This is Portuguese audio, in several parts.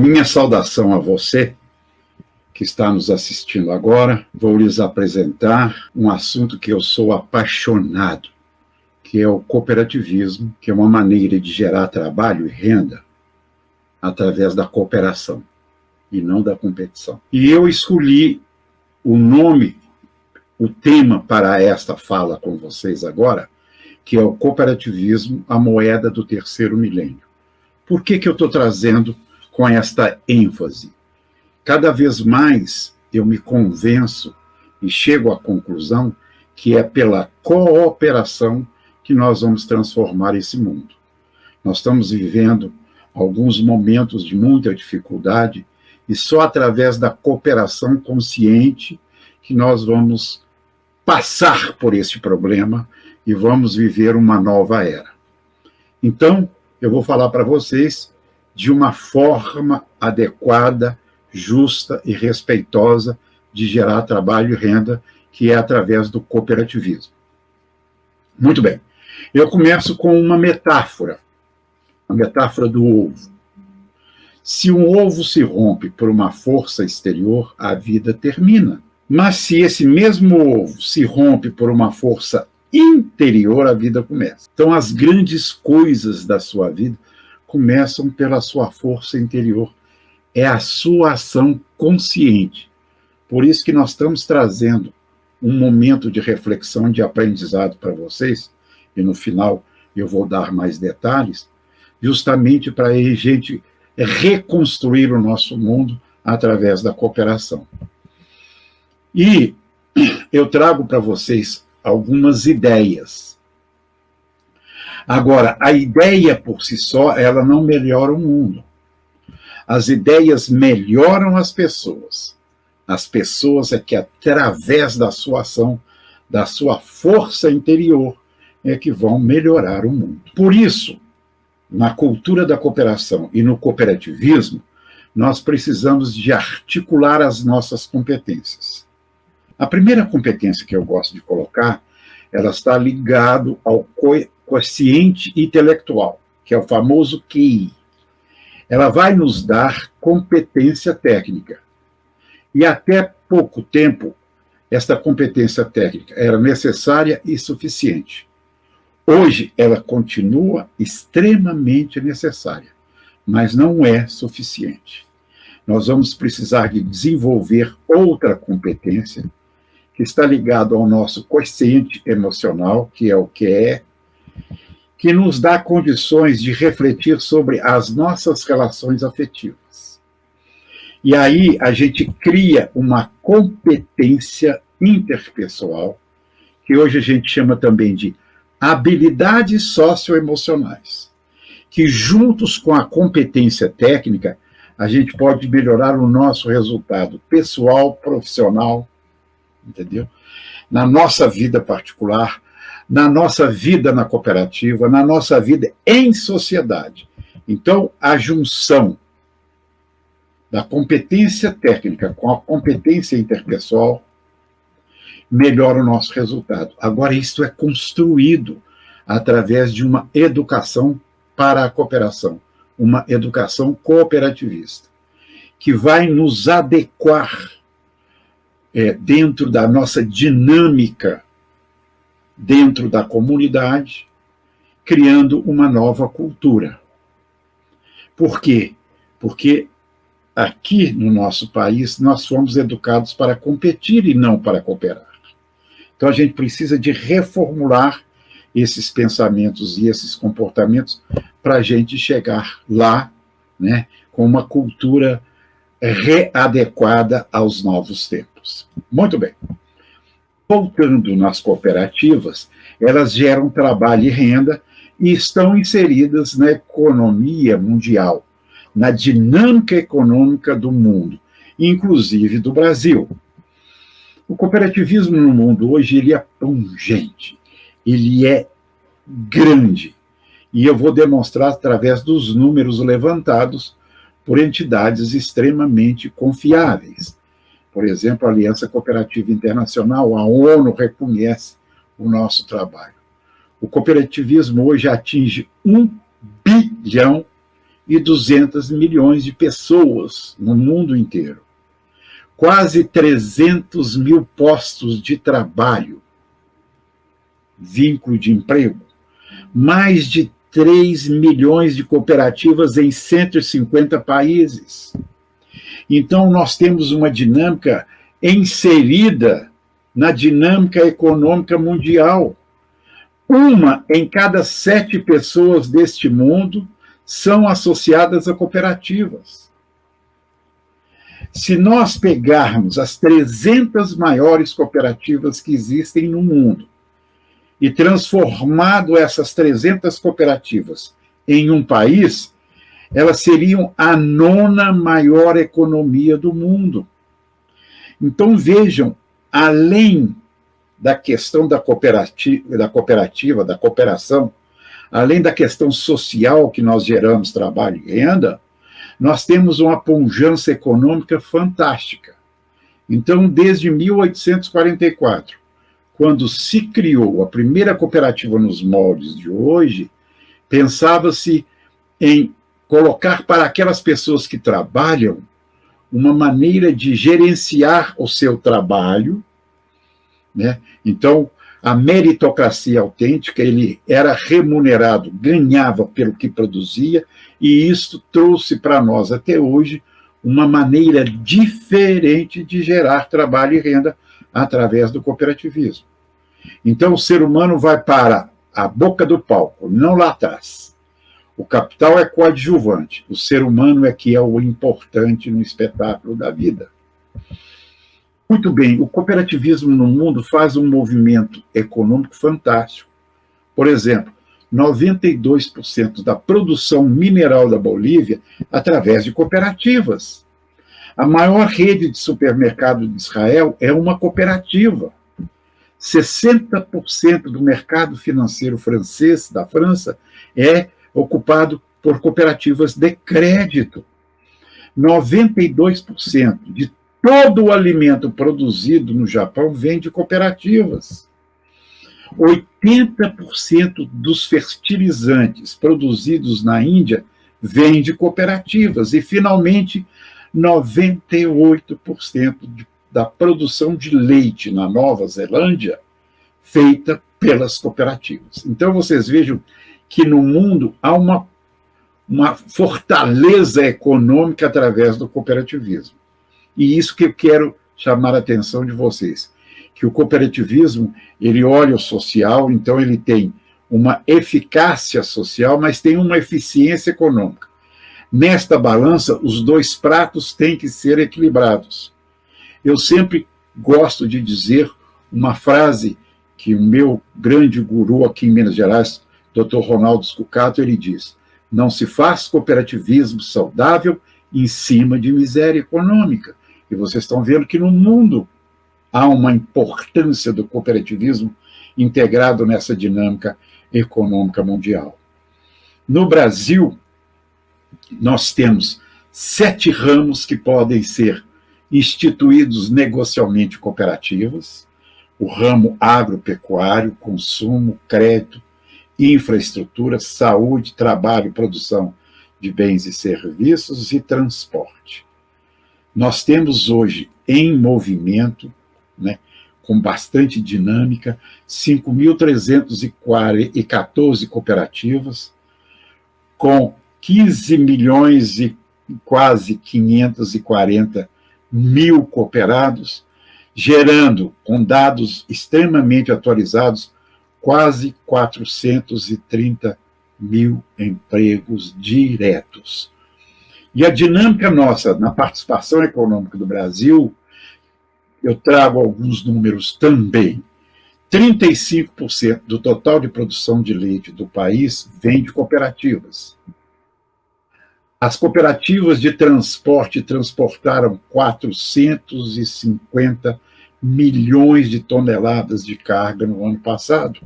minha saudação a você que está nos assistindo agora. Vou lhes apresentar um assunto que eu sou apaixonado, que é o cooperativismo, que é uma maneira de gerar trabalho e renda através da cooperação e não da competição. E eu escolhi o nome, o tema para esta fala com vocês agora, que é o cooperativismo, a moeda do terceiro milênio. Por que eu estou trazendo com esta ênfase? Cada vez mais eu me convenço e chego à conclusão que é pela cooperação que nós vamos transformar esse mundo. Nós estamos vivendo alguns momentos de muita dificuldade e só através da cooperação consciente que nós vamos passar por este problema e vamos viver uma nova era. Então, eu vou falar para vocês de uma forma adequada, justa e respeitosa de gerar trabalho e renda, que é através do cooperativismo. Muito bem. Eu começo com uma metáfora, a metáfora do ovo. Se um ovo se rompe por uma força exterior, a vida termina. Mas se esse mesmo ovo se rompe por uma força interior, a vida começa. Então, as grandes coisas da sua vida começam pela sua força interior. É a sua ação consciente. Por isso que nós estamos trazendo um momento de reflexão, de aprendizado para vocês, e no final eu vou dar mais detalhes, justamente para a gente reconstruir o nosso mundo através da cooperação. E eu trago para vocês algumas ideias. Agora, a ideia por si só, ela não melhora o mundo. As ideias melhoram as pessoas. As pessoas é que, através da sua ação, da sua força interior, é que vão melhorar o mundo. Por isso, na cultura da cooperação e no cooperativismo, nós precisamos de articular as nossas competências. A primeira competência que eu gosto de colocar, ela está ligada ao quociente intelectual, que é o famoso QI. Ela vai nos dar competência técnica. E até pouco tempo, esta competência técnica era necessária e suficiente. Hoje, ela continua extremamente necessária, mas não é suficiente. Nós vamos precisar de desenvolver outra competência que está ligada ao nosso quociente emocional, que é o QE, que nos dá condições de refletir sobre as nossas relações afetivas. E aí a gente cria uma competência interpessoal, que hoje a gente chama também de habilidades socioemocionais, que juntos com a competência técnica, a gente pode melhorar o nosso resultado pessoal, profissional, entendeu? Na nossa vida particular, na nossa vida na cooperativa, na nossa vida em sociedade. Então, a junção da competência técnica com a competência interpessoal melhora o nosso resultado. Agora, isso é construído através de uma educação para a cooperação, uma educação cooperativista, que vai nos adequar dentro da nossa dinâmica, dentro da comunidade, criando uma nova cultura. Por quê? Porque aqui no nosso país nós fomos educados para competir e não para cooperar. Então a gente precisa de reformular esses pensamentos e esses comportamentos para a gente chegar lá, né, com uma cultura readequada aos novos tempos. Muito bem. Voltando nas cooperativas, elas geram trabalho e renda e estão inseridas na economia mundial, na dinâmica econômica do mundo, inclusive do Brasil. O cooperativismo no mundo hoje ele é pungente, ele é grande, e eu vou demonstrar através dos números levantados por entidades extremamente confiáveis. Por exemplo, a Aliança Cooperativa Internacional, a ONU, reconhece o nosso trabalho. O cooperativismo hoje atinge 1 bilhão e 200 milhões de pessoas no mundo inteiro. Quase 300 mil postos de trabalho, vínculo de emprego, mais de 3 milhões de cooperativas em 150 países. Então, nós temos uma dinâmica inserida na dinâmica econômica mundial. Uma em cada 7 pessoas deste mundo são associadas a cooperativas. Se nós pegarmos as 300 maiores cooperativas que existem no mundo e transformado essas 300 cooperativas em um país, elas seriam a 9ª maior economia do mundo. Então, vejam, além da questão da cooperativa, da cooperação, além da questão social que nós geramos trabalho e renda, nós temos uma pujança econômica fantástica. Então, desde 1844, quando se criou a primeira cooperativa nos moldes de hoje, pensava-se em colocar para aquelas pessoas que trabalham uma maneira de gerenciar o seu trabalho, né? Então, a meritocracia autêntica, ele era remunerado, ganhava pelo que produzia, e isso trouxe para nós até hoje uma maneira diferente de gerar trabalho e renda através do cooperativismo. Então, o ser humano vai para a boca do palco, não lá atrás. O capital é coadjuvante, o ser humano é que é o importante no espetáculo da vida. Muito bem, o cooperativismo no mundo faz um movimento econômico fantástico. Por exemplo, 92% da produção mineral da Bolívia através de cooperativas. A maior rede de supermercado de Israel é uma cooperativa. 60% do mercado financeiro francês, da França, é ocupado por cooperativas de crédito. 92% de todo o alimento produzido no Japão vem de cooperativas. 80% dos fertilizantes produzidos na Índia vêm de cooperativas. E, finalmente, 98% da produção de leite na Nova Zelândia feita pelas cooperativas. Então, vocês vejam que no mundo há uma fortaleza econômica através do cooperativismo. E isso que eu quero chamar a atenção de vocês, que o cooperativismo, ele olha o social, então ele tem uma eficácia social, mas tem uma eficiência econômica. Nesta balança, os dois pratos têm que ser equilibrados. Eu sempre gosto de dizer uma frase que o meu grande guru aqui em Minas Gerais, Dr. Ronaldo Scucato, ele diz: não se faz cooperativismo saudável em cima de miséria econômica. E vocês estão vendo que no mundo há uma importância do cooperativismo integrado nessa dinâmica econômica mundial. No Brasil, nós temos 7 ramos que podem ser instituídos negocialmente cooperativas: o ramo agropecuário, consumo, crédito, infraestrutura, saúde, trabalho e produção de bens e serviços e transporte. Nós temos hoje em movimento, né, com bastante dinâmica, 5.314 cooperativas, com 15 milhões e quase 540 mil cooperados, gerando, com dados extremamente atualizados, quase 430 mil empregos diretos. E a dinâmica nossa na participação econômica do Brasil, eu trago alguns números também. 35% do total de produção de leite do país vem de cooperativas. As cooperativas de transporte transportaram 450 milhões de toneladas de carga no ano passado.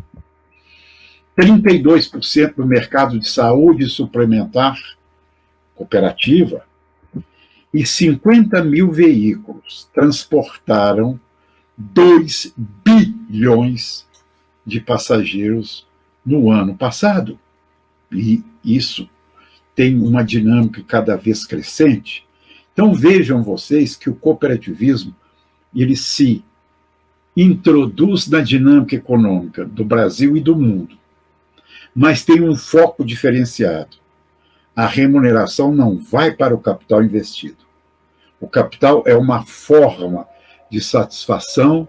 32% do mercado de saúde suplementar, cooperativa, e 50 mil veículos transportaram 2 bilhões de passageiros no ano passado. E isso tem uma dinâmica cada vez crescente. Então vejam vocês que o cooperativismo ele se introduz na dinâmica econômica do Brasil e do mundo, mas tem um foco diferenciado. A remuneração não vai para o capital investido. O capital é uma forma de satisfação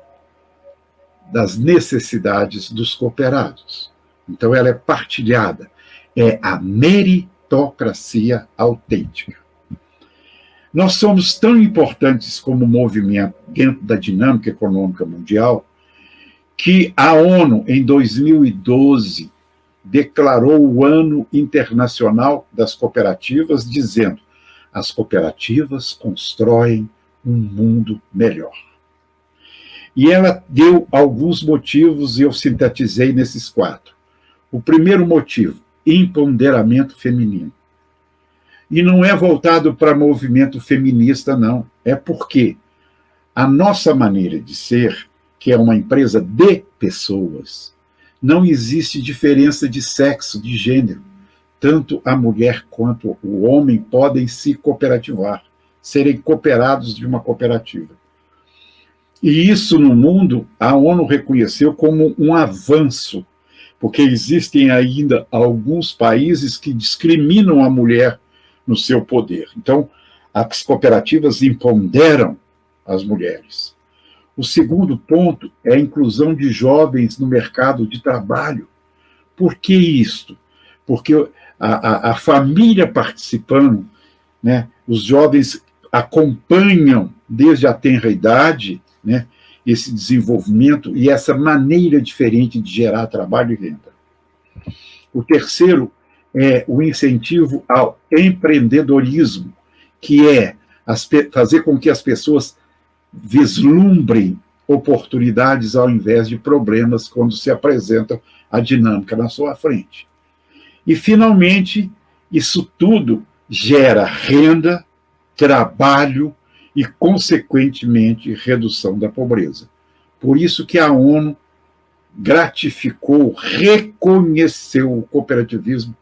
das necessidades dos cooperados. Então ela é partilhada, é a meritocracia autêntica. Nós somos tão importantes como movimento dentro da dinâmica econômica mundial que a ONU, em 2012, declarou o Ano Internacional das Cooperativas, dizendo: as cooperativas constroem um mundo melhor. E ela deu alguns motivos e eu sintetizei nesses 4. O primeiro motivo, empoderamento feminino. E não é voltado para movimento feminista, não. É porque a nossa maneira de ser, que é uma empresa de pessoas, não existe diferença de sexo, de gênero. Tanto a mulher quanto o homem podem se cooperativar, serem cooperados de uma cooperativa. E isso no mundo, a ONU reconheceu como um avanço, porque existem ainda alguns países que discriminam a mulher no seu poder. Então, as cooperativas empoderam as mulheres. O segundo ponto é a inclusão de jovens no mercado de trabalho. Por que isto? Porque a família participando, né, os jovens acompanham desde a tenra idade, né, esse desenvolvimento e essa maneira diferente de gerar trabalho e renda. O terceiro é o incentivo ao empreendedorismo, que é fazer com que as pessoas vislumbrem oportunidades ao invés de problemas quando se apresenta a dinâmica na sua frente. E, finalmente, isso tudo gera renda, trabalho e, consequentemente, redução da pobreza. Por isso que a ONU gratificou, reconheceu o cooperativismo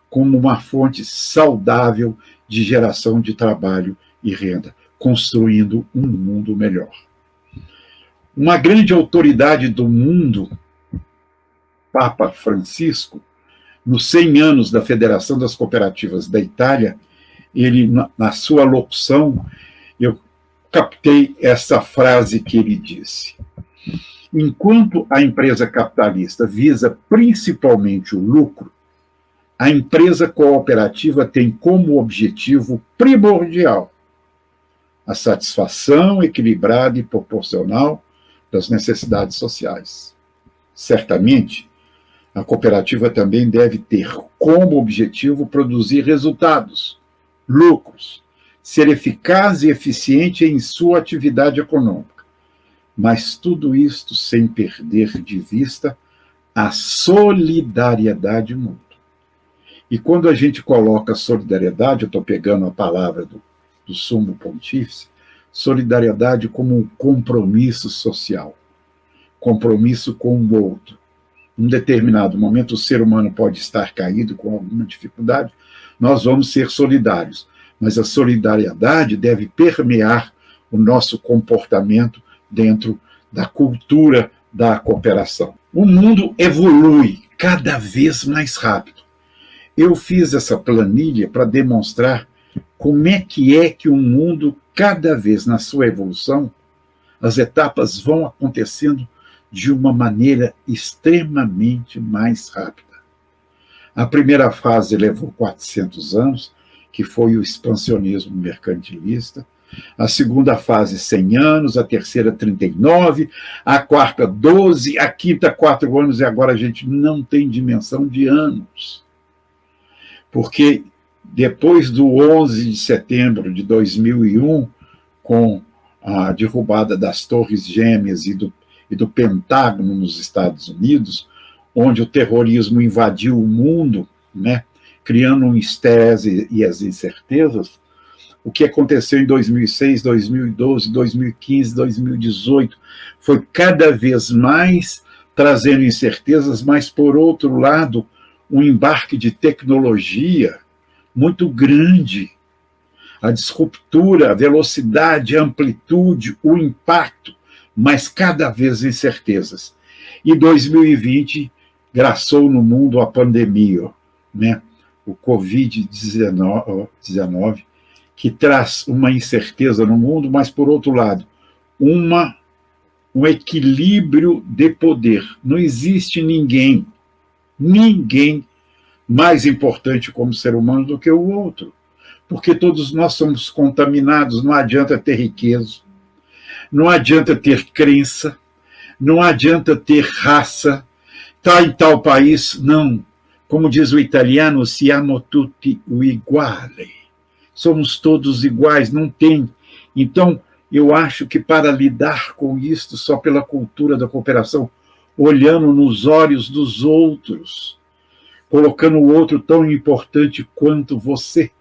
como uma fonte saudável de geração de trabalho e renda, construindo um mundo melhor. Uma grande autoridade do mundo, Papa Francisco, nos 100 anos da Federação das Cooperativas da Itália, ele, na sua locução, eu captei essa frase que ele disse: enquanto a empresa capitalista visa principalmente o lucro, a empresa cooperativa tem como objetivo primordial a satisfação equilibrada e proporcional das necessidades sociais. Certamente, a cooperativa também deve ter como objetivo produzir resultados, lucros, ser eficaz e eficiente em sua atividade econômica. Mas tudo isto sem perder de vista a solidariedade mútua. E quando a gente coloca solidariedade, eu estou pegando a palavra do Sumo Pontífice, solidariedade como um compromisso social, compromisso com o outro. Em um determinado momento, o ser humano pode estar caído com alguma dificuldade, nós vamos ser solidários, mas a solidariedade deve permear o nosso comportamento dentro da cultura da cooperação. O mundo evolui cada vez mais rápido. Eu fiz essa planilha para demonstrar como é que um mundo, cada vez na sua evolução, as etapas vão acontecendo de uma maneira extremamente mais rápida. A primeira fase levou 400 anos, que foi o expansionismo mercantilista. A segunda fase, 100 anos, a terceira, 39, a quarta, 12, a quinta, 4 anos, e agora a gente não tem dimensão de anos. Porque depois do 11 de setembro de 2001, com a derrubada das Torres Gêmeas e do Pentágono nos Estados Unidos, onde o terrorismo invadiu o mundo, né, criando um estresse e as incertezas, o que aconteceu em 2006, 2012, 2015, 2018, foi cada vez mais trazendo incertezas, mas, por outro lado, um embarque de tecnologia muito grande. A disruptura, a velocidade, a amplitude, o impacto, mas cada vez incertezas. E 2020 graçou no mundo a pandemia, né? O Covid-19, que traz uma incerteza no mundo, mas, por outro lado, um equilíbrio de poder. Não existe ninguém mais importante como ser humano do que o outro, porque todos nós somos contaminados. Não adianta ter riqueza, não adianta ter crença, não adianta ter raça, está em tal país, não. Como diz o italiano, siamo tutti uguali. Somos todos iguais, não tem. Então, eu acho que para lidar com isto só pela cultura da cooperação, olhando nos olhos dos outros, colocando o outro tão importante quanto você.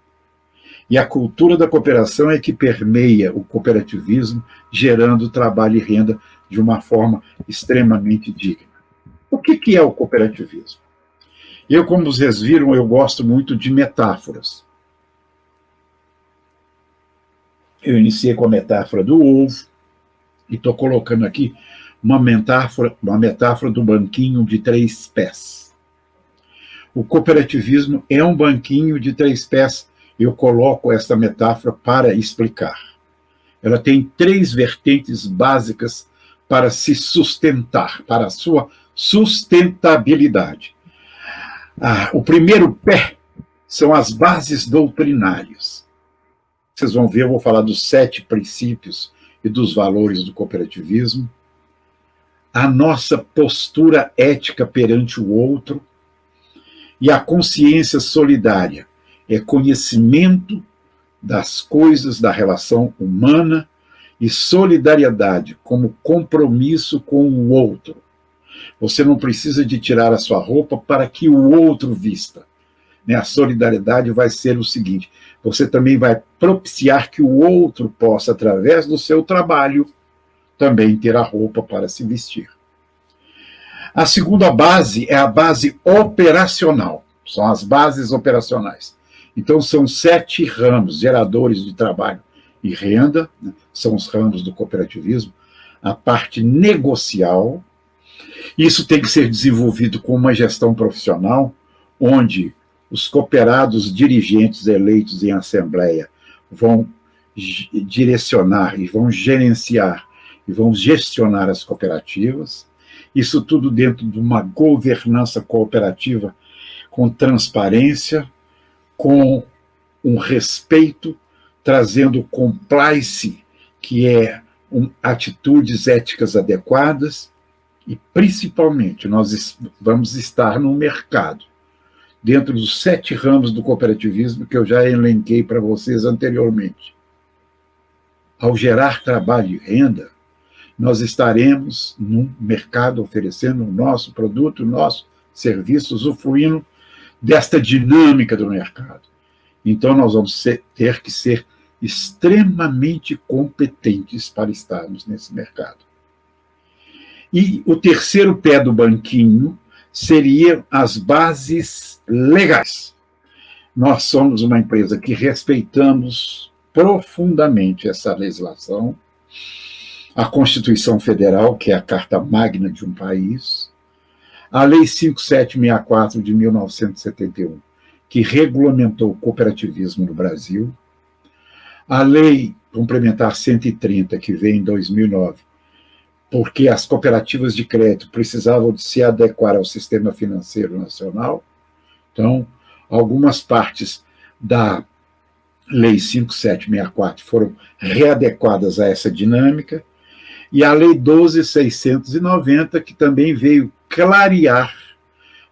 E a cultura da cooperação é que permeia o cooperativismo, gerando trabalho e renda de uma forma extremamente digna. O que é o cooperativismo? Eu, como vocês viram, eu gosto muito de metáforas. Eu iniciei com a metáfora do ovo e estou colocando aqui uma metáfora do banquinho de 3 pés. O cooperativismo é um banquinho de 3 pés. Eu coloco essa metáfora para explicar. Ela tem 3 vertentes básicas para se sustentar, para a sua sustentabilidade. O primeiro pé são as bases doutrinárias. Vocês vão ver, eu vou falar dos 7 princípios e dos valores do cooperativismo. A nossa postura ética perante o outro e a consciência solidária. É conhecimento das coisas, da relação humana e solidariedade como compromisso com o outro. Você não precisa de tirar a sua roupa para que o outro vista. A solidariedade vai ser o seguinte: você também vai propiciar que o outro possa, através do seu trabalho, também ter a roupa para se vestir. A segunda base é a base operacional. São as bases operacionais. Então, são 7 ramos geradores de trabalho e renda, né? São os ramos do cooperativismo. A parte negocial, isso tem que ser desenvolvido com uma gestão profissional, onde os cooperados dirigentes eleitos em assembleia vão direcionar e vão gerenciar e vão gestionar as cooperativas. Isso tudo dentro de uma governança cooperativa com transparência, com um respeito, trazendo compliance, que é atitudes éticas adequadas, e principalmente nós vamos estar no mercado, dentro dos 7 ramos do cooperativismo que eu já elenquei para vocês anteriormente. Ao gerar trabalho e renda, nós estaremos no mercado oferecendo o nosso produto, o nosso serviço, usufruindo desta dinâmica do mercado. Então, nós vamos ter que ser extremamente competentes para estarmos nesse mercado. E o terceiro pé do banquinho seriam as bases legais. Nós somos uma empresa que respeitamos profundamente essa legislação, a Constituição Federal, que é a carta magna de um país, a Lei 5764 de 1971, que regulamentou o cooperativismo no Brasil, a Lei Complementar 130, que veio em 2009, porque as cooperativas de crédito precisavam de se adequar ao sistema financeiro nacional. Então, algumas partes da Lei 5764 foram readequadas a essa dinâmica, e a Lei 12.690, que também veio clarear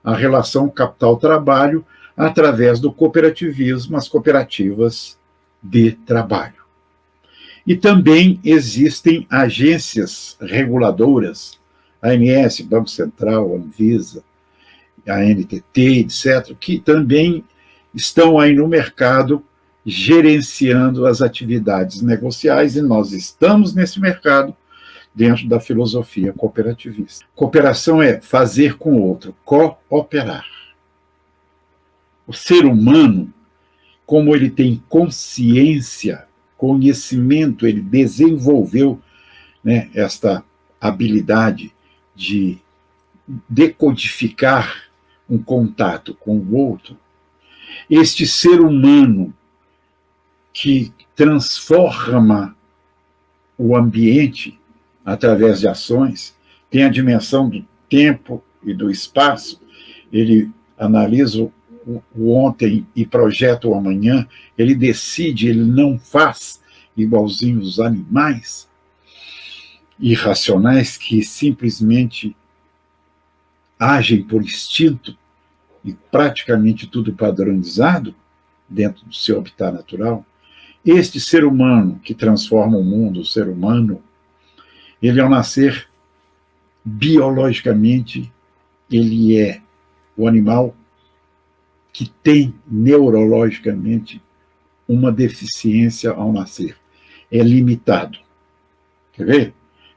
a relação capital-trabalho através do cooperativismo, as cooperativas de trabalho. E também existem agências reguladoras, a ANS, Banco Central, a Anvisa, a NTT, etc., que também estão aí no mercado gerenciando as atividades negociais, e nós estamos nesse mercado dentro da filosofia cooperativista. Cooperação é fazer com o outro, cooperar. O ser humano, como ele tem consciência, conhecimento, ele desenvolveu, né, esta habilidade de decodificar um contato com o outro, este ser humano que transforma o ambiente através de ações, tem a dimensão do tempo e do espaço, ele analisa o ontem e projeta o amanhã, ele decide, ele não faz igualzinho os animais irracionais que simplesmente agem por instinto e praticamente tudo padronizado dentro do seu habitat natural. Este ser humano que transforma o mundo, o ser humano, ele ao nascer, biologicamente, ele é o animal que tem neurologicamente uma deficiência ao nascer. É limitado. Quer ver?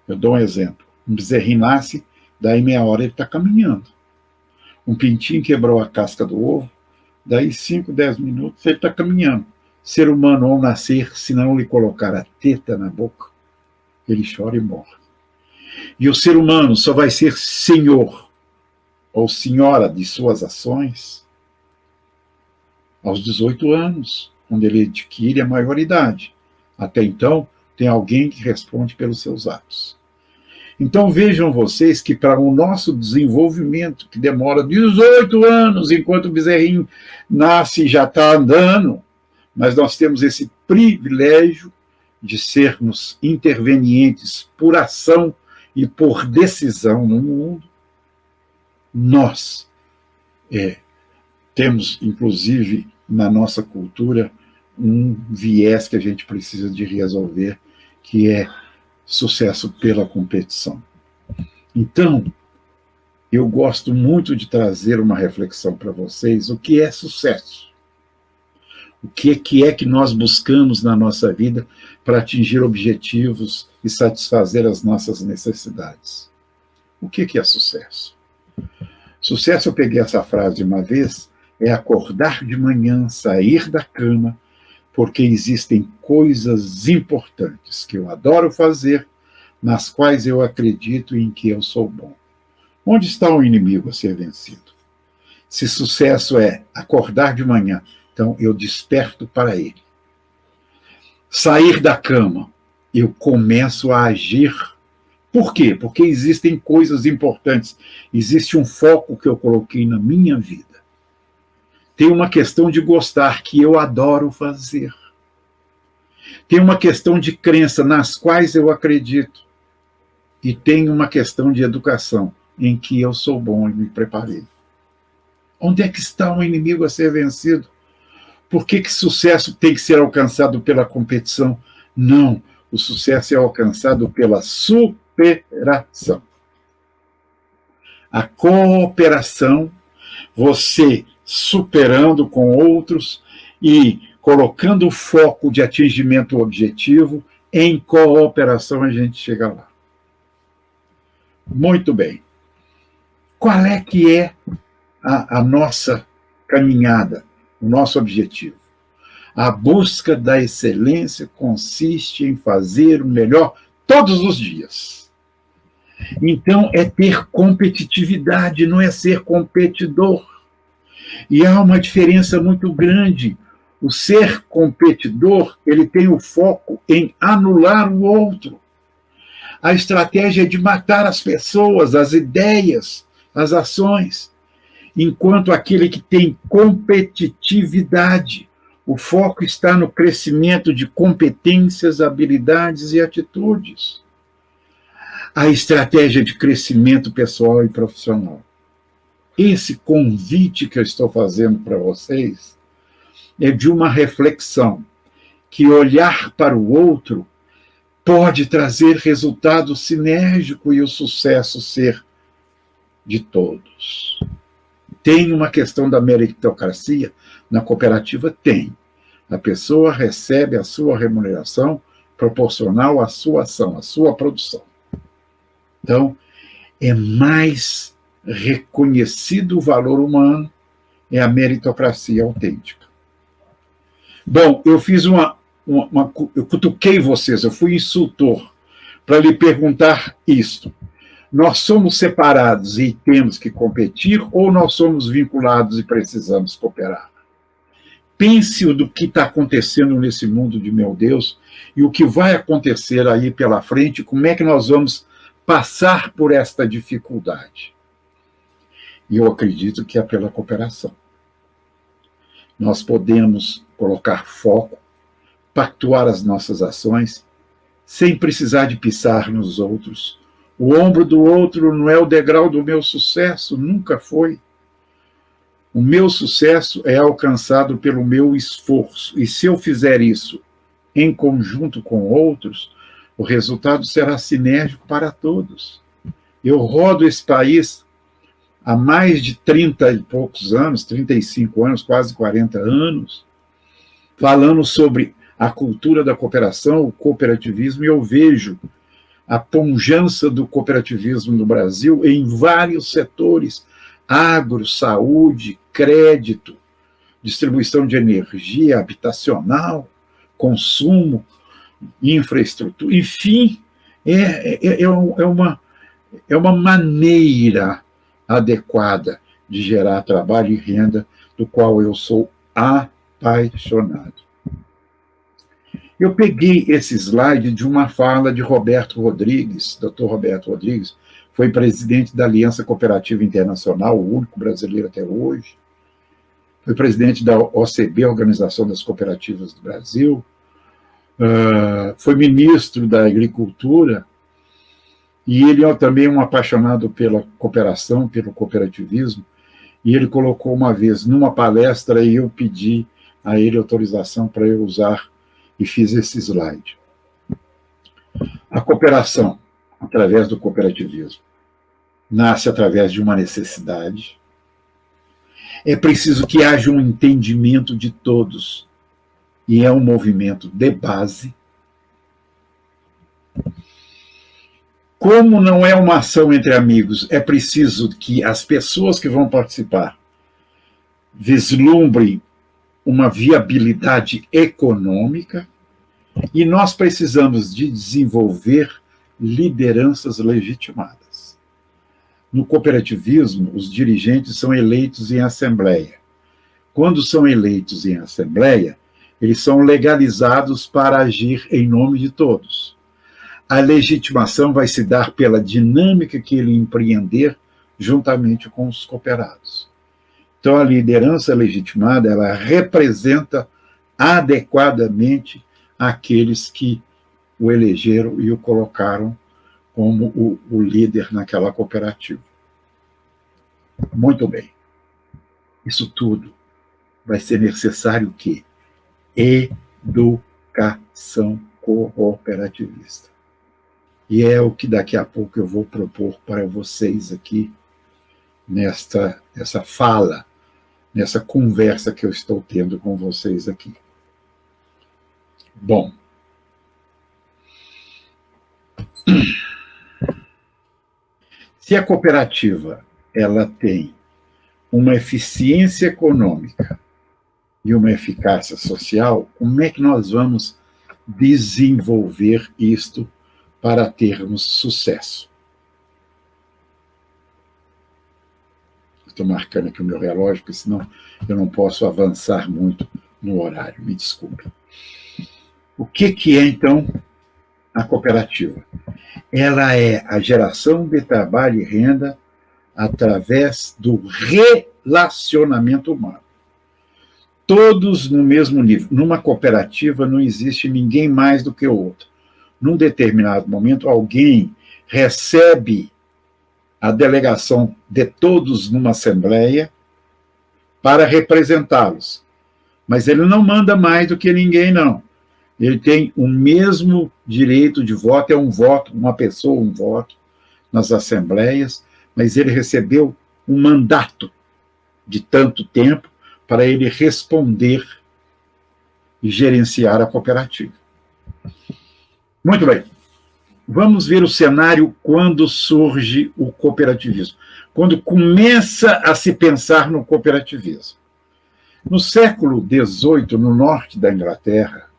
Eu dou um exemplo. Um bezerrinho nasce, daí meia hora ele está caminhando. Um pintinho quebrou a casca do ovo, daí 5, 10 minutos ele está caminhando. Ser humano, ao nascer, se não lhe colocar a teta na boca, ele chora e morre. E o ser humano só vai ser senhor ou senhora de suas ações aos 18 anos, quando ele adquire a maioridade. Até então, tem alguém que responde pelos seus atos. Então vejam vocês que para o nosso desenvolvimento, que demora 18 anos, enquanto o bezerrinho nasce e já está andando, mas nós temos esse privilégio de sermos intervenientes por ação e por decisão no mundo. Nós temos, inclusive, na nossa cultura, um viés que a gente precisa de resolver, que é sucesso pela competição. Então, eu gosto muito de trazer uma reflexão para vocês, o que é sucesso? O que é que nós buscamos na nossa vida para atingir objetivos e satisfazer as nossas necessidades? O que é sucesso? Sucesso, eu peguei essa frase de uma vez, é acordar de manhã, sair da cama, porque existem coisas importantes que eu adoro fazer, nas quais eu acredito e em que eu sou bom. Onde está o inimigo a ser vencido? Se sucesso é acordar de manhã, então eu desperto para ele. Sair da cama, eu começo a agir. Por quê? Porque existem coisas importantes. Existe um foco que eu coloquei na minha vida. Tem uma questão de gostar, que eu adoro fazer. Tem uma questão de crença, nas quais eu acredito. E tem uma questão de educação, em que eu sou bom e me preparei. Onde é que está o inimigo a ser vencido? Por que sucesso tem que ser alcançado pela competição? Não, o sucesso é alcançado pela superação. A cooperação, você superando com outros e colocando o foco de atingimento objetivo, em cooperação a gente chega lá. Muito bem. Qual é que é a nossa caminhada, o nosso objetivo? A busca da excelência consiste em fazer o melhor todos os dias. Então, é ter competitividade, não é ser competidor. E há uma diferença muito grande. O ser competidor, ele tem o foco em anular o outro. A estratégia é de matar as pessoas, as ideias, as ações. Enquanto aquele que tem competitividade, o foco está no crescimento de competências, habilidades e atitudes. A estratégia de crescimento pessoal e profissional. Esse convite que eu estou fazendo para vocês é de uma reflexão, que olhar para o outro pode trazer resultado sinérgico e o sucesso ser de todos. Tem uma questão da meritocracia na cooperativa? Tem. A pessoa recebe a sua remuneração proporcional à sua ação, à sua produção. Então, é mais reconhecido o valor humano, é a meritocracia autêntica. Bom, eu fiz eu cutuquei vocês, eu fui insultor para lhe perguntar isto. Nós somos separados e temos que competir, ou nós somos vinculados e precisamos cooperar? Pense do que está acontecendo nesse mundo de meu Deus e o que vai acontecer aí pela frente, como é que nós vamos passar por esta dificuldade. E eu acredito que é pela cooperação. Nós podemos colocar foco, pactuar as nossas ações, sem precisar de pisar nos outros. O ombro do outro não é o degrau do meu sucesso, nunca foi. O meu sucesso é alcançado pelo meu esforço. E se eu fizer isso em conjunto com outros, o resultado será sinérgico para todos. Eu rodo esse país há mais de 30 e poucos anos, 35 anos, quase 40 anos, falando sobre a cultura da cooperação, o cooperativismo, e eu vejo a pujança do cooperativismo no Brasil em vários setores: agro, saúde, crédito, distribuição de energia, habitacional, consumo, infraestrutura, enfim, é uma maneira adequada de gerar trabalho e renda, do qual eu sou apaixonado. Eu peguei esse slide de uma fala de Roberto Rodrigues, Dr. Roberto Rodrigues, foi presidente da Aliança Cooperativa Internacional, o único brasileiro até hoje, foi presidente da OCB, Organização das Cooperativas do Brasil, foi ministro da Agricultura, e ele é também um apaixonado pela cooperação, pelo cooperativismo, e ele colocou uma vez numa palestra, e eu pedi a ele autorização para eu usar, e fiz esse slide. A cooperação, através do cooperativismo, nasce através de uma necessidade. É preciso que haja um entendimento de todos, e é um movimento de base. Como não é uma ação entre amigos, é preciso que as pessoas que vão participar vislumbrem uma viabilidade econômica, e nós precisamos de desenvolver lideranças legitimadas. No cooperativismo, os dirigentes são eleitos em assembleia. Quando são eleitos em assembleia, eles são legalizados para agir em nome de todos. A legitimação vai se dar pela dinâmica que ele empreender juntamente com os cooperados. Então, a liderança legitimada, ela representa adequadamente aqueles que o elegeram e o colocaram como o líder naquela cooperativa. Muito bem. Isso tudo vai ser necessário o quê? Educação cooperativista. E é o que daqui a pouco eu vou propor para vocês aqui, nessa fala, nessa conversa que eu estou tendo com vocês aqui. Bom, se a cooperativa ela tem uma eficiência econômica e uma eficácia social, como é que nós vamos desenvolver isto para termos sucesso? Estou marcando aqui o meu relógio, porque senão eu não posso avançar muito no horário, me desculpe. O que é, então, a cooperativa? Ela é a geração de trabalho e renda através do relacionamento humano. Todos no mesmo nível. Numa cooperativa não existe ninguém mais do que o outro. Num determinado momento, alguém recebe a delegação de todos numa assembleia para representá-los. Mas ele não manda mais do que ninguém, não. Ele tem o mesmo direito de voto, é um voto, uma pessoa, um voto nas assembleias, mas ele recebeu um mandato de tanto tempo para ele responder e gerenciar a cooperativa. Muito bem. Vamos ver o cenário quando surge o cooperativismo. Quando começa a se pensar no cooperativismo. No século XVIII, no norte da Inglaterra,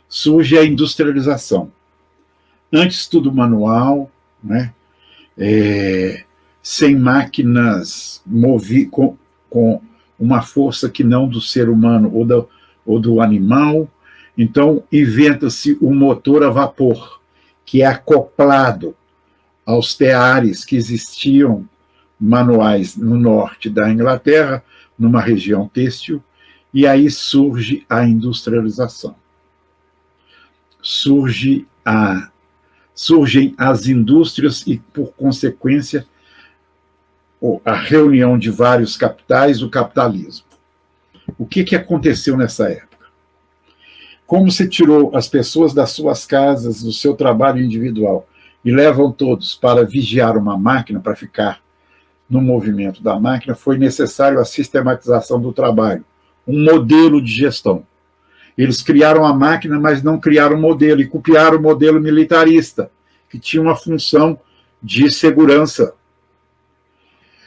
surge a industrialização. Antes tudo manual, né? Sem máquinas com uma força que não do ser humano ou do animal. Então, inventa-se o motor a vapor, que é acoplado aos teares que existiam manuais no norte da Inglaterra, numa região têxtil, e aí surge a industrialização. Surgem as indústrias e, por consequência, a reunião de vários capitais, o capitalismo. O que aconteceu nessa época? Como se tirou as pessoas das suas casas, do seu trabalho individual, e levam todos para vigiar uma máquina, para ficar no movimento da máquina, foi necessário a sistematização do trabalho, um modelo de gestão. Eles criaram a máquina, mas não criaram o modelo, e copiaram o modelo militarista, que tinha uma função de segurança,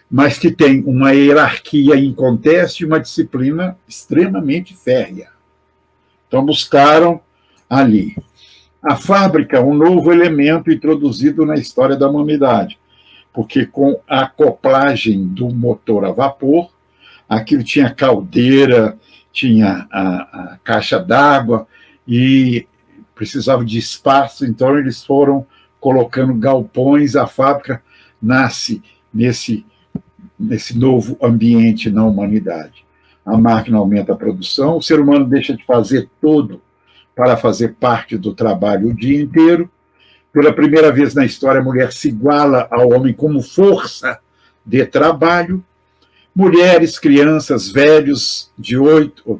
mas que tem uma hierarquia em conteste e uma disciplina extremamente férrea. Então, buscaram ali. A fábrica, um novo elemento introduzido na história da humanidade, porque com a acoplagem do motor a vapor, aquilo tinha caldeira, tinha a caixa d'água e precisava de espaço, então eles foram colocando galpões, a fábrica nasce nesse novo ambiente na humanidade. A máquina aumenta a produção, o ser humano deixa de fazer tudo para fazer parte do trabalho o dia inteiro. Pela primeira vez na história, a mulher se iguala ao homem como força de trabalho. Mulheres, crianças, velhos,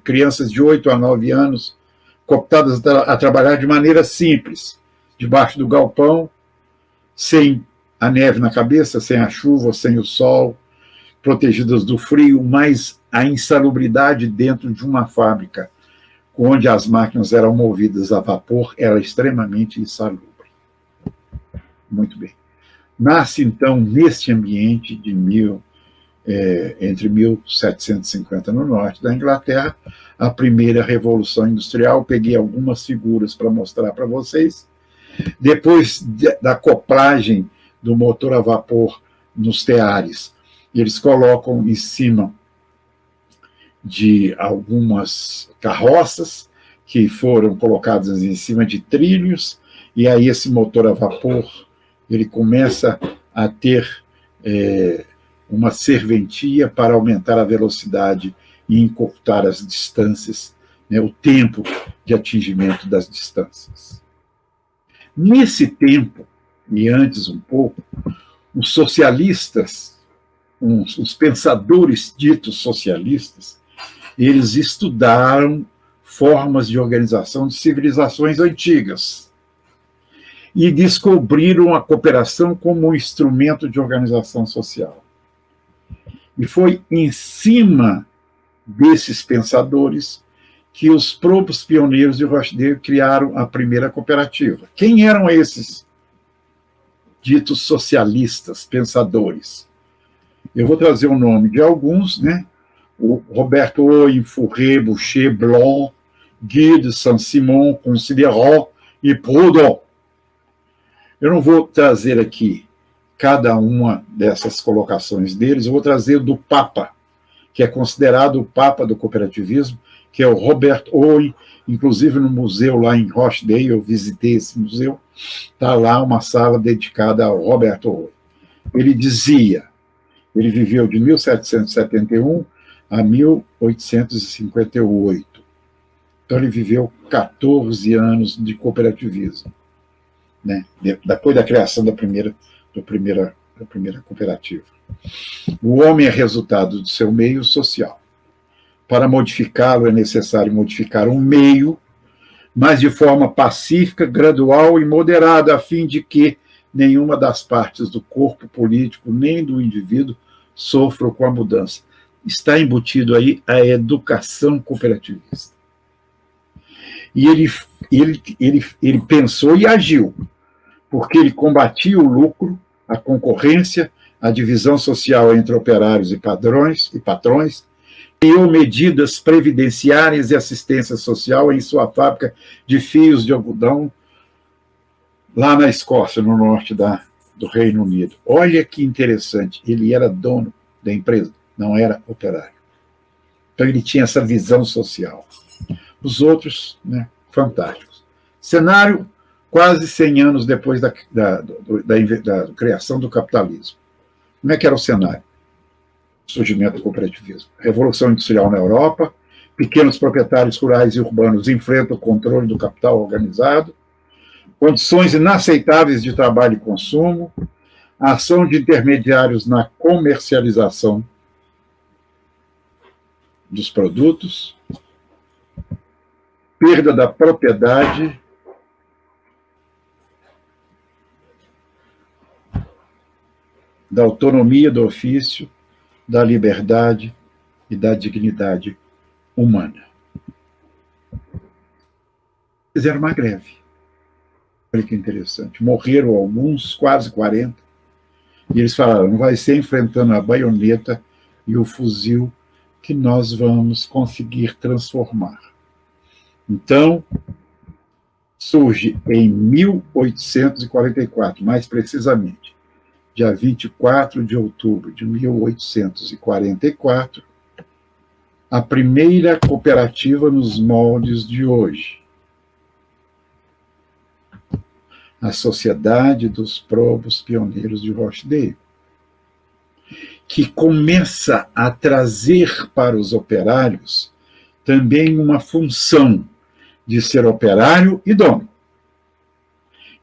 crianças de 8 a 9 anos, cooptadas a trabalhar de maneira simples, debaixo do galpão, sem a neve na cabeça, sem a chuva, sem o sol, protegidas do frio, mas a insalubridade dentro de uma fábrica, onde as máquinas eram movidas a vapor, era extremamente insalubre. Muito bem. Nasce, então, neste ambiente entre 1750 no norte da Inglaterra, a primeira Revolução Industrial. Peguei algumas figuras para mostrar para vocês. Depois da acoplagem do motor a vapor nos teares, eles colocam em cima de algumas carroças que foram colocadas em cima de trilhos, e aí esse motor a vapor ele começa a ter uma serventia para aumentar a velocidade e encurtar as distâncias, né, o tempo de atingimento das distâncias. Nesse tempo, e antes um pouco, os socialistas, os pensadores ditos socialistas, eles estudaram formas de organização de civilizações antigas e descobriram a cooperação como um instrumento de organização social. E foi em cima desses pensadores que os próprios pioneiros de Rochdale criaram a primeira cooperativa. Quem eram esses ditos socialistas, pensadores? Eu vou trazer o nome de alguns, né? O Roberto Owen, Fourier, Boucher, Blanc, Guy de Saint-Simon, Considerant e Proudhon. Eu não vou trazer aqui cada uma dessas colocações deles, eu vou trazer do Papa, que é considerado o Papa do cooperativismo, que é o Robert Owen. Inclusive no museu lá em Rochdale, eu visitei esse museu, está lá uma sala dedicada ao Robert Owen. Ele viveu de 1771 a 1858. Então ele viveu 14 anos de cooperativismo, né? Depois da criação da primeira cooperativa. O homem é resultado do seu meio social. Para modificá-lo é necessário modificar um meio, mas de forma pacífica, gradual e moderada, a fim de que nenhuma das partes do corpo político nem do indivíduo sofram com a mudança. Está embutido aí a educação cooperativista. E ele pensou e agiu, porque ele combatia o lucro, a concorrência, a divisão social entre operários e patrões, criou medidas previdenciárias e assistência social em sua fábrica de fios de algodão lá na Escócia, no norte do Reino Unido. Olha que interessante, ele era dono da empresa, não era operário. Então ele tinha essa visão social. Os outros, né, fantásticos. Cenário quase 100 anos depois da criação do capitalismo. Como é que era o cenário? Surgimento do cooperativismo. Revolução industrial na Europa, pequenos proprietários rurais e urbanos enfrentam o controle do capital organizado, condições inaceitáveis de trabalho e consumo, a ação de intermediários na comercialização dos produtos, perda da propriedade, da autonomia do ofício, da liberdade e da dignidade humana. Fizeram uma greve. Olha que interessante. Morreram alguns, quase 40, e eles falaram, não vai ser enfrentando a baioneta e o fuzil que nós vamos conseguir transformar. Então, surge em 1844, mais precisamente, dia 24 de outubro de 1844, a primeira cooperativa nos moldes de hoje. A Sociedade dos Povos Pioneiros de Rochdale, que começa a trazer para os operários também uma função de ser operário e dono.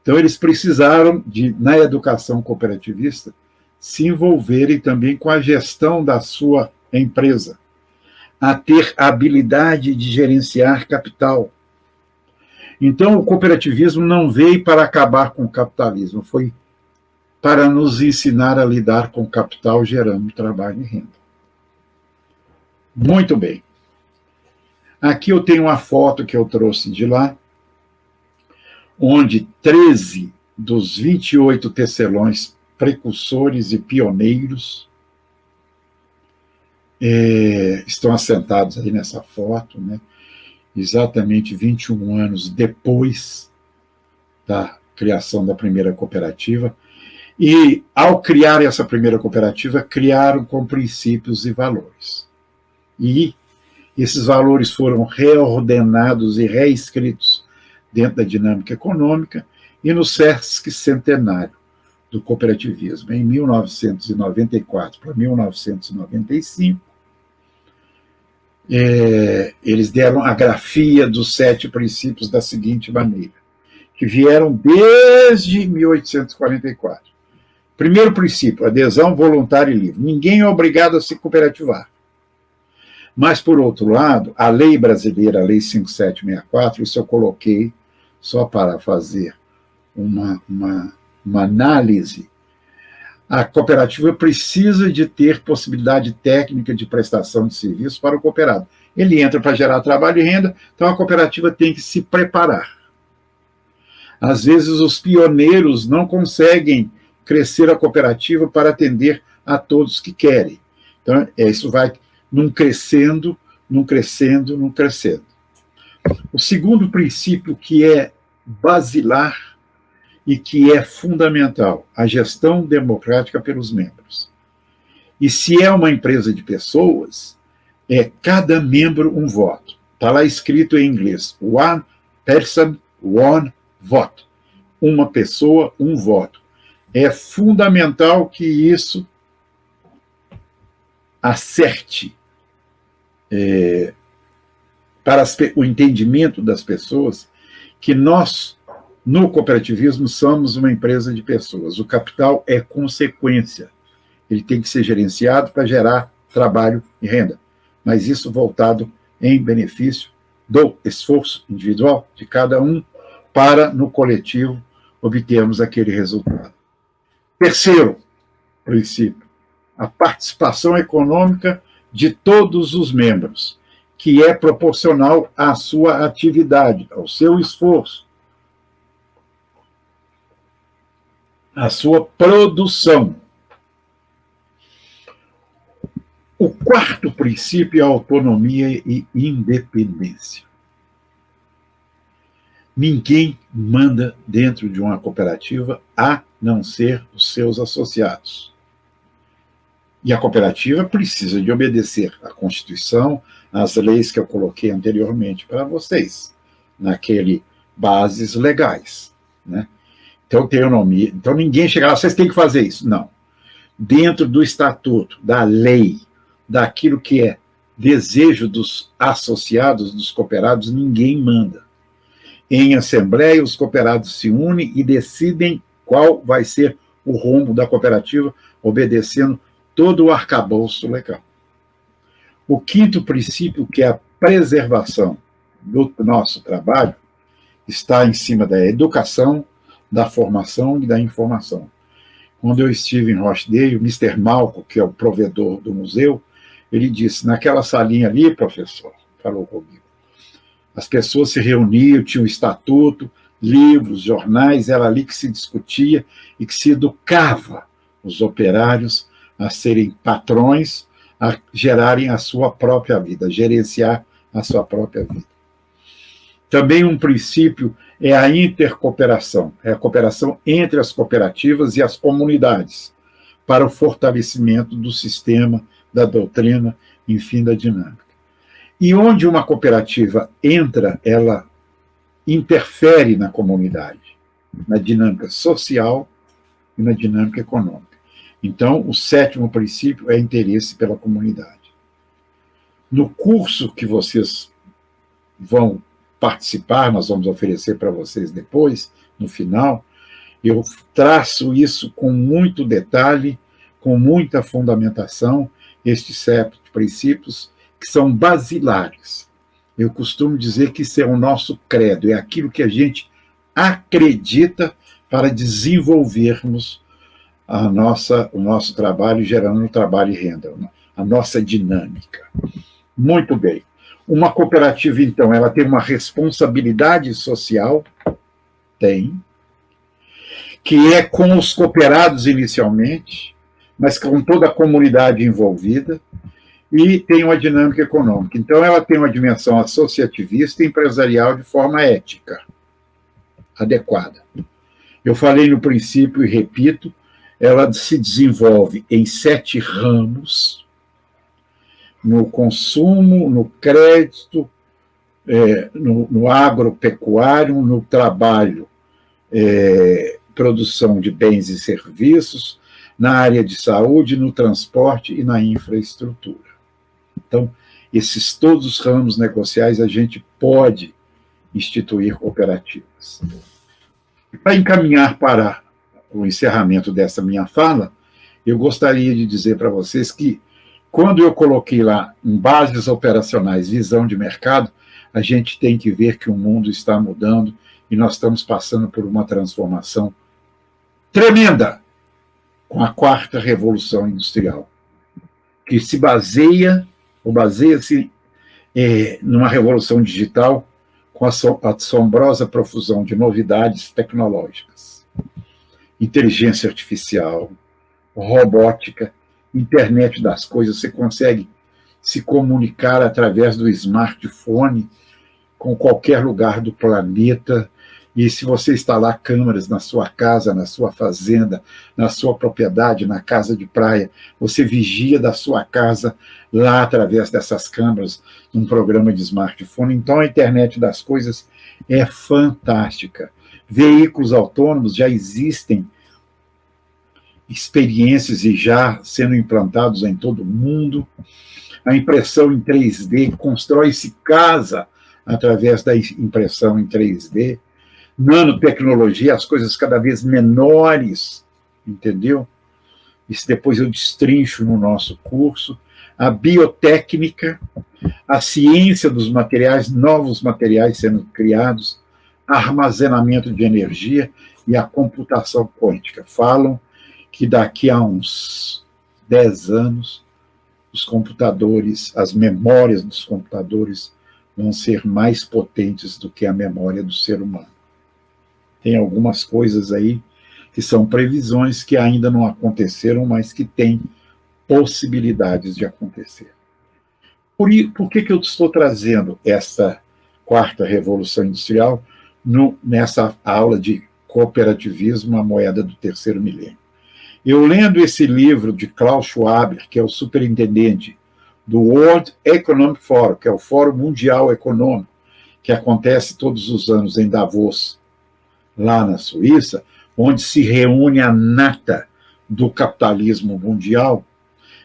Então, eles precisaram, na educação cooperativista, se envolverem também com a gestão da sua empresa, a ter a habilidade de gerenciar capital. Então, o cooperativismo não veio para acabar com o capitalismo, foi para nos ensinar a lidar com o capital, gerando trabalho e renda. Muito bem. Aqui eu tenho uma foto que eu trouxe de lá, onde 13 dos 28 tecelões precursores e pioneiros estão assentados aí nessa foto, né? Exatamente 21 anos depois da criação da primeira cooperativa. E, ao criar essa primeira cooperativa, criaram com princípios e valores. E esses valores foram reordenados e reescritos dentro da dinâmica econômica e no Sesc Centenário do cooperativismo, em 1994 para 1995, eles deram a grafia dos 7 princípios da seguinte maneira, que vieram desde 1844. Primeiro princípio, adesão voluntária e livre. Ninguém é obrigado a se cooperativar. Mas, por outro lado, a lei brasileira, a Lei 5764, isso eu coloquei só para fazer uma análise, a cooperativa precisa de ter possibilidade técnica de prestação de serviço para o cooperado. Ele entra para gerar trabalho e renda, então a cooperativa tem que se preparar. Às vezes os pioneiros não conseguem crescer a cooperativa para atender a todos que querem. Então, isso vai num crescendo. O segundo princípio que é basilar e que é fundamental, a gestão democrática pelos membros. E se é uma empresa de pessoas, é cada membro um voto. Está lá escrito em inglês, one person, one vote. Uma pessoa, um voto. É fundamental que isso acerte para o entendimento das pessoas que nós, no cooperativismo, somos uma empresa de pessoas. O capital é consequência. Ele tem que ser gerenciado para gerar trabalho e renda. Mas isso voltado em benefício do esforço individual de cada um para, no coletivo, obtermos aquele resultado. Terceiro princípio, a participação econômica de todos os membros, que é proporcional à sua atividade, ao seu esforço, à sua produção. O quarto princípio é autonomia e independência. Ninguém manda dentro de uma cooperativa a não ser os seus associados. E a cooperativa precisa de obedecer à Constituição, às leis que eu coloquei anteriormente para vocês, naquele bases legais, né? Então, autonomia. Então, ninguém chega lá, vocês têm que fazer isso. Não. Dentro do estatuto, da lei, daquilo que é desejo dos associados, dos cooperados, ninguém manda. Em assembleia, os cooperados se unem e decidem qual vai ser o rumo da cooperativa, obedecendo todo o arcabouço legal. O quinto princípio, que é a preservação do nosso trabalho, está em cima da educação, da formação e da informação. Quando eu estive em Rochdale, o Mr. Malcolm, que é o provedor do museu, ele disse, naquela salinha ali, professor, falou comigo, as pessoas se reuniam, tinham um estatuto, livros, jornais, era ali que se discutia e que se educava os operários a serem patrões, a gerarem a sua própria vida, a gerenciar a sua própria vida. Também um princípio é a intercooperação, é a cooperação entre as cooperativas e as comunidades, para o fortalecimento do sistema, da doutrina, enfim, da dinâmica. E onde uma cooperativa entra, ela interfere na comunidade, na dinâmica social e na dinâmica econômica. Então, o sétimo princípio é interesse pela comunidade. No curso que vocês vão participar, nós vamos oferecer para vocês depois, no final, eu traço isso com muito detalhe, com muita fundamentação, estes 7 princípios, que são basilares. Eu costumo dizer que isso é o nosso credo, é aquilo que a gente acredita para desenvolvermos o nosso trabalho, gerando trabalho e renda, a nossa dinâmica. Muito bem. Uma cooperativa, então, ela tem uma responsabilidade social? Tem. Que é com os cooperados inicialmente, mas com toda a comunidade envolvida, e tem uma dinâmica econômica. Então, ela tem uma dimensão associativista e empresarial de forma ética, adequada. Eu falei no princípio e repito, ela se desenvolve em 7 ramos, no consumo, no crédito, no agropecuário, no trabalho, produção de bens e serviços, na área de saúde, no transporte e na infraestrutura. Então, esses todos os ramos negociais a gente pode instituir cooperativas. Para encaminhar para o encerramento dessa minha fala, eu gostaria de dizer para vocês que, quando eu coloquei lá em bases operacionais, visão de mercado, a gente tem que ver que o mundo está mudando e nós estamos passando por uma transformação tremenda com a 4ª Revolução Industrial, que se baseia-se numa revolução digital com a assombrosa profusão de novidades tecnológicas. Inteligência artificial, robótica, internet das coisas, você consegue se comunicar através do smartphone com qualquer lugar do planeta, e se você instalar câmeras na sua casa, na sua fazenda, na sua propriedade, na casa de praia, você vigia da sua casa lá através dessas câmeras, num programa de smartphone. Então, a internet das coisas é fantástica. Veículos autônomos já existem, experiências e já sendo implantados em todo o mundo. A impressão em 3D, constrói-se casa através da impressão em 3D. Nanotecnologia, as coisas cada vez menores, entendeu? Isso depois eu destrincho no nosso curso. A biotécnica, a ciência dos materiais, novos materiais sendo criados, armazenamento de energia e a computação quântica. Falam que daqui a uns 10 anos, os computadores, as memórias dos computadores vão ser mais potentes do que a memória do ser humano. Tem algumas coisas aí que são previsões que ainda não aconteceram, mas que têm possibilidades de acontecer. Por que eu estou trazendo essa quarta revolução industrial nessa aula de cooperativismo, a moeda do terceiro milênio? Eu lendo esse livro de Klaus Schwab, que é o superintendente do World Economic Forum, que é o Fórum Mundial Econômico, que acontece todos os anos em Davos, lá na Suíça, onde se reúne a nata do capitalismo mundial.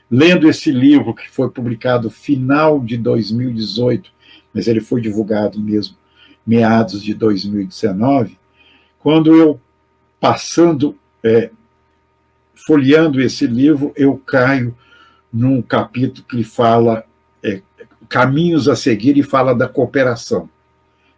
Lendo esse livro, que foi publicado final de 2018, mas ele foi divulgado mesmo meados de 2019, quando eu, folheando esse livro, eu caio num capítulo que fala caminhos a seguir e fala da cooperação.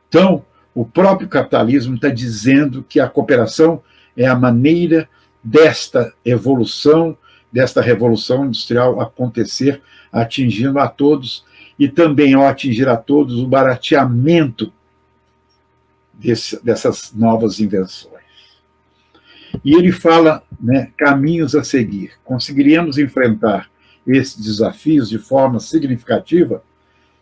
Então, o próprio capitalismo está dizendo que a cooperação é a maneira desta evolução, desta revolução industrial acontecer, atingindo a todos, e também, ao atingir a todos, o barateamento dessas novas invenções. E ele fala, caminhos a seguir. Conseguiríamos enfrentar esses desafios de forma significativa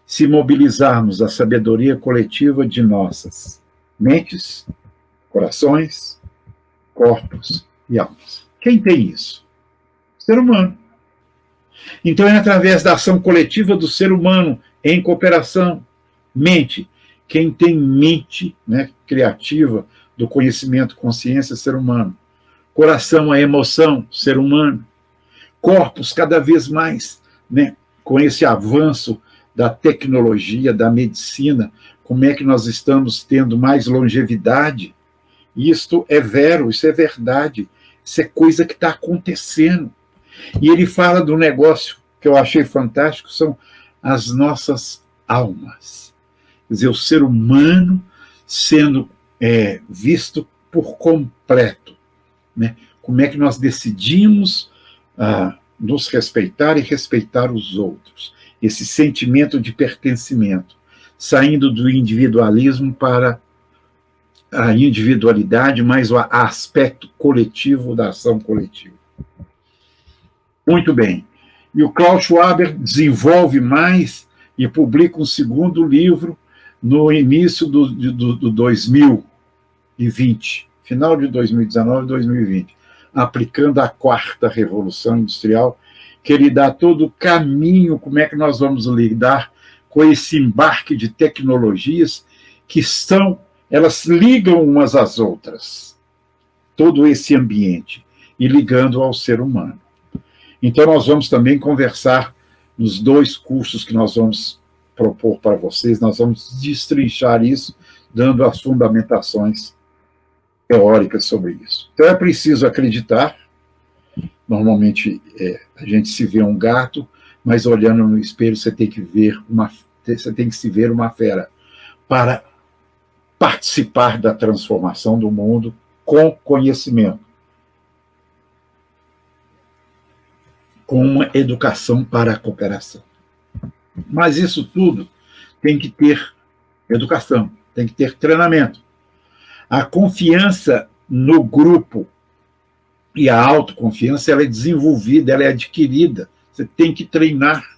se mobilizarmos a sabedoria coletiva de nossas mentes, corações, corpos e almas. Quem tem isso? O ser humano. Então é através da ação coletiva do ser humano em cooperação. Mente. Quem tem mente criativa do conhecimento, consciência, ser humano. Coração, a emoção, ser humano. Corpos, cada vez mais, com esse avanço da tecnologia, da medicina, como é que nós estamos tendo mais longevidade? Isto é vero, isso é verdade, isso é coisa que está acontecendo. E ele fala do negócio que eu achei fantástico, são as nossas almas. Quer dizer, o ser humano sendo visto por completo. Como é que nós decidimos nos respeitar e respeitar os outros? Esse sentimento de pertencimento, saindo do individualismo para a individualidade, mais o aspecto coletivo da ação coletiva. Muito bem. E o Klaus Schwab desenvolve mais e publica um segundo livro no início do 2020, final de 2019 e 2020, aplicando a quarta revolução industrial, que ele dá todo o caminho, como é que nós vamos lidar com esse embarque de tecnologias que elas ligam umas às outras, todo esse ambiente, e ligando ao ser humano. Então, nós vamos também conversar nos 2 cursos que nós vamos propor para vocês, nós vamos destrinchar isso, dando as fundamentações teóricas sobre isso. Então, é preciso acreditar. Normalmente, a gente se vê um gato, mas olhando no espelho, você tem que se ver uma fera para participar da transformação do mundo com conhecimento, com uma educação para a cooperação. Mas isso tudo tem que ter educação, tem que ter treinamento. A confiança no grupo e a autoconfiança, ela é desenvolvida, ela é adquirida. Você tem que treinar,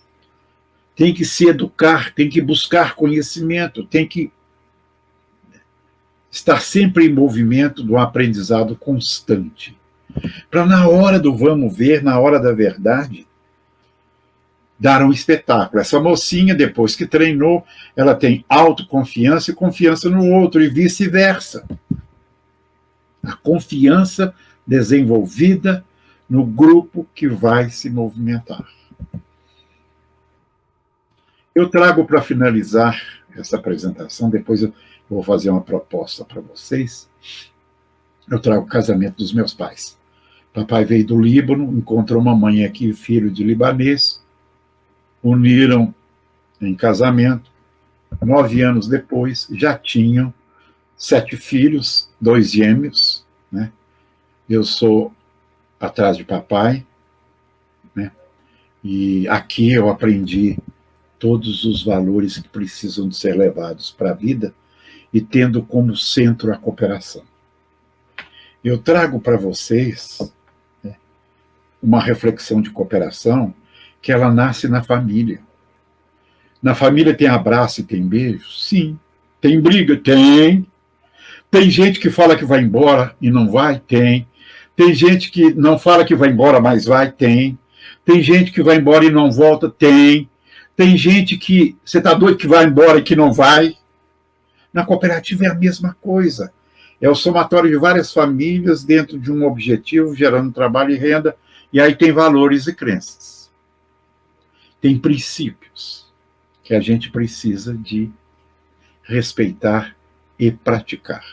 tem que se educar, tem que buscar conhecimento, tem que estar sempre em movimento de um aprendizado constante. Para, na hora do vamos ver, na hora da verdade, dar um espetáculo. Essa mocinha, depois que treinou, ela tem autoconfiança e confiança no outro, e vice-versa. A confiança desenvolvida no grupo que vai se movimentar. Eu trago para finalizar essa apresentação, depois eu vou fazer uma proposta para vocês. Eu trago o casamento dos meus pais. Papai veio do Líbano, encontrou mamãe aqui, filho de libanês, uniram em casamento. 9 anos depois, já tinham 7 filhos, 2 gêmeos, Eu sou atrás de papai, E aqui eu aprendi todos os valores que precisam de ser levados para a vida e tendo como centro a cooperação. Eu trago para vocês uma reflexão de cooperação que ela nasce na família. Na família tem abraço e tem beijo? Sim. Tem briga? Tem. Tem gente que fala que vai embora e não vai? Tem. Tem gente que não fala que vai embora, mas vai? Tem. Tem gente que vai embora e não volta? Tem. Tem gente que você está doido que vai embora e que não vai? Na cooperativa é a mesma coisa. É o somatório de várias famílias dentro de um objetivo, gerando trabalho e renda, e aí tem valores e crenças. Tem princípios que a gente precisa de respeitar e praticar.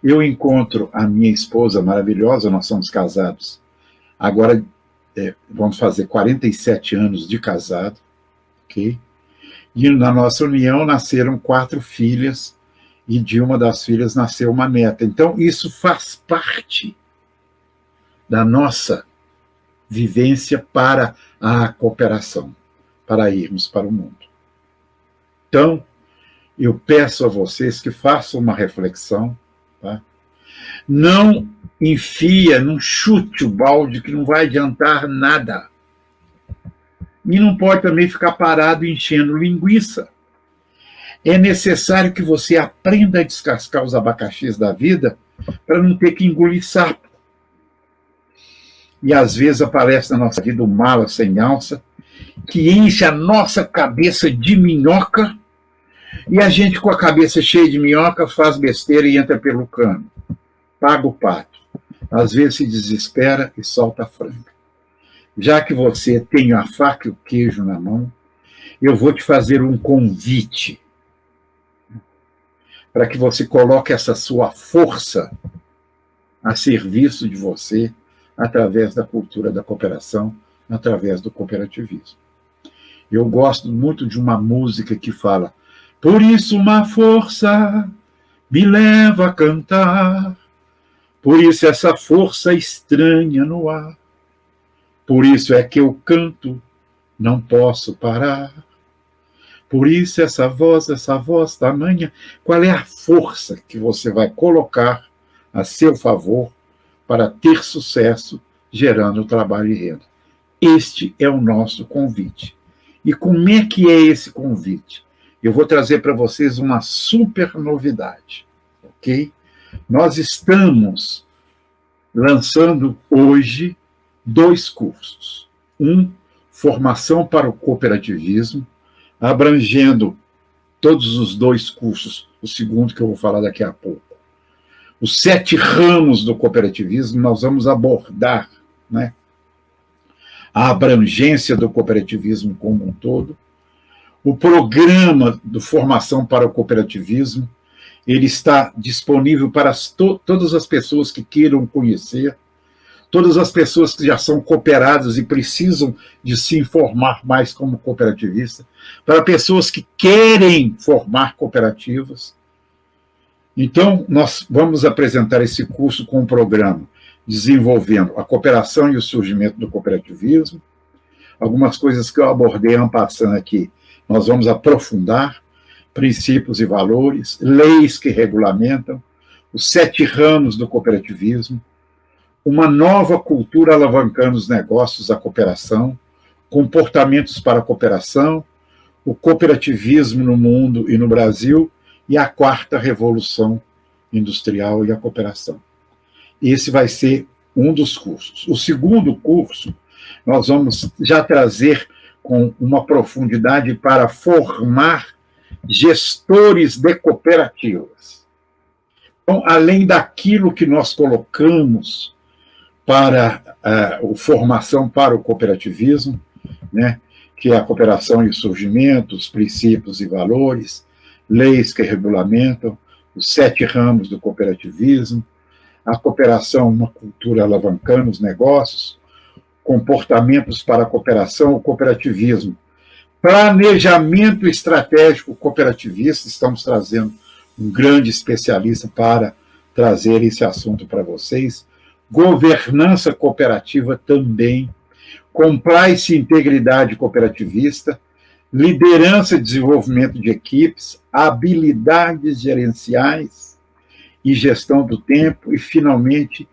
Eu encontro a minha esposa maravilhosa, nós somos casados, agora vamos fazer 47 anos de casado, ok? E na nossa união nasceram 4 filhas, e de uma das filhas nasceu uma neta. Então, isso faz parte da nossa vivência para a cooperação, para irmos para o mundo. Então, eu peço a vocês que façam uma reflexão, tá? Não enfia, não chute o balde, que não vai adiantar nada. E não pode também ficar parado enchendo linguiça. É necessário que você aprenda a descascar os abacaxis da vida para não ter que engolir sapo. E às vezes aparece na nossa vida o mala sem alça, que enche a nossa cabeça de minhoca, e a gente com a cabeça cheia de minhoca faz besteira e entra pelo cano. Paga o pato. Às vezes se desespera e solta a franga. Já que você tem a faca e o queijo na mão, eu vou te fazer um convite para que você coloque essa sua força a serviço de você através da cultura da cooperação, através do cooperativismo. Eu gosto muito de uma música que fala: por isso uma força me leva a cantar, por isso essa força estranha no ar, por isso é que eu canto, não posso parar. Por isso essa voz tamanha. Qual é a força que você vai colocar a seu favor para ter sucesso, gerando trabalho e renda? Este é o nosso convite. E como é que é esse convite? Eu vou trazer para vocês uma super novidade, ok? Nós estamos lançando hoje 2 cursos. Um, formação para o cooperativismo, abrangendo todos os 2 cursos, o segundo que eu vou falar daqui a pouco. Os 7 ramos do cooperativismo, nós vamos abordar, né, a abrangência do cooperativismo como um todo. O programa de formação para o cooperativismo, ele está disponível para todas as pessoas que queiram conhecer, todas as pessoas que já são cooperadas e precisam de se informar mais como cooperativista, para pessoas que querem formar cooperativas. Então, nós vamos apresentar esse curso com um programa desenvolvendo a cooperação e o surgimento do cooperativismo. Algumas coisas que eu abordei en passant aqui, nós vamos aprofundar: princípios e valores, leis que regulamentam, os 7 ramos do cooperativismo, uma nova cultura alavancando os negócios, a cooperação, comportamentos para a cooperação, o cooperativismo no mundo e no Brasil, e a 4ª revolução industrial e a cooperação. Esse vai ser um dos cursos. O segundo curso, nós vamos já trazer com uma profundidade para formar gestores de cooperativas. Então, além daquilo que nós colocamos para a formação para o cooperativismo, né, que é a cooperação e o surgimento, os princípios e valores, leis que regulamentam, os 7 ramos do cooperativismo, a cooperação, uma cultura alavancando os negócios, comportamentos para a cooperação, o cooperativismo, planejamento estratégico cooperativista. Estamos trazendo um grande especialista para trazer esse assunto para vocês. Governança cooperativa também, compliance e integridade cooperativista, liderança e desenvolvimento de equipes, habilidades gerenciais e gestão do tempo, e, finalmente,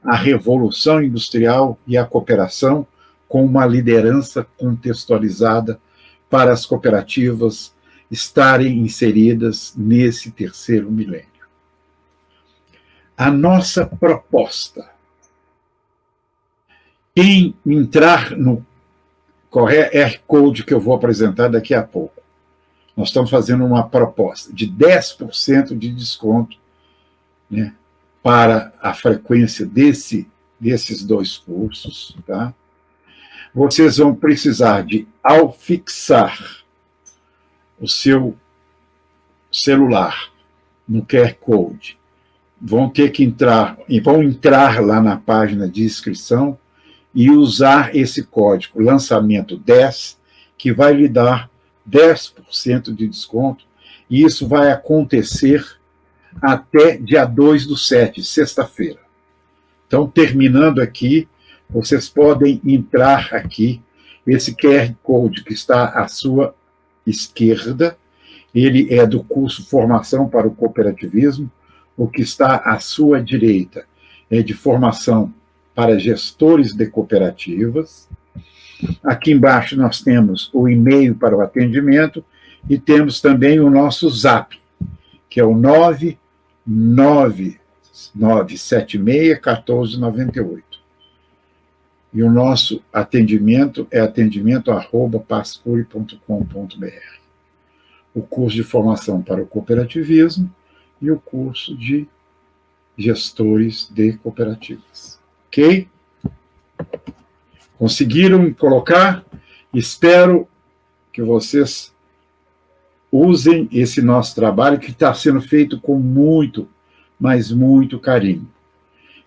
a revolução industrial e a cooperação com uma liderança contextualizada para as cooperativas estarem inseridas nesse terceiro milênio. A nossa proposta, quem entrar no QR Code que eu vou apresentar daqui a pouco, nós estamos fazendo uma proposta de 10% de desconto, né, para a frequência desses 2 cursos. Tá? Vocês vão precisar de, ao fixar o seu celular no QR Code, vão ter que entrar lá na página de inscrição e usar esse código lançamento 10, que vai lhe dar 10% de desconto, e isso vai acontecer até dia 2/7, sexta-feira. Então, terminando aqui, vocês podem entrar aqui, esse QR Code que está à sua esquerda, ele é do curso Formação para o Cooperativismo. O que está à sua direita é de formação para gestores de cooperativas. Aqui embaixo nós temos o e-mail para o atendimento e temos também o nosso Zap, que é o 99976-1498. E o nosso atendimento é atendimento@pascuri.com.br. O curso de formação para o cooperativismo e o curso de gestores de cooperativas. Ok? Conseguiram colocar? Espero que vocês usem esse nosso trabalho, que está sendo feito com muito, mas muito carinho.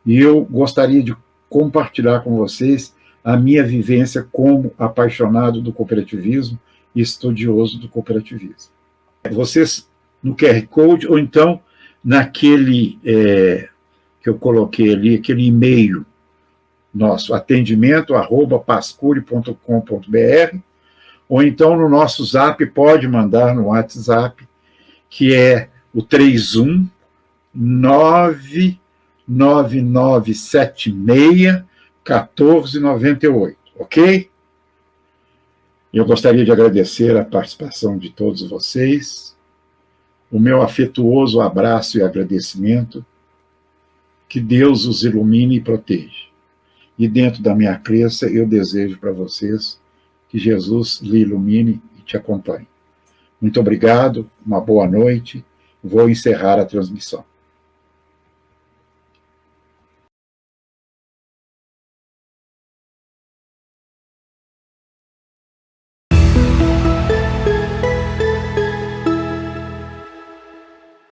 E eu gostaria de compartilhar com vocês a minha vivência como apaixonado do cooperativismo e estudioso do cooperativismo. Vocês, no QR Code, ou então naquele que eu coloquei ali, aquele e-mail nosso, atendimento@pascuri.com.br, ou então no nosso Zap, pode mandar no WhatsApp, que é o 3199976-1498, ok? Eu gostaria de agradecer a participação de todos vocês, o meu afetuoso abraço e agradecimento, que Deus os ilumine e proteja. E dentro da minha crença, eu desejo para vocês que Jesus lhe ilumine e te acompanhe. Muito obrigado, uma boa noite, vou encerrar a transmissão.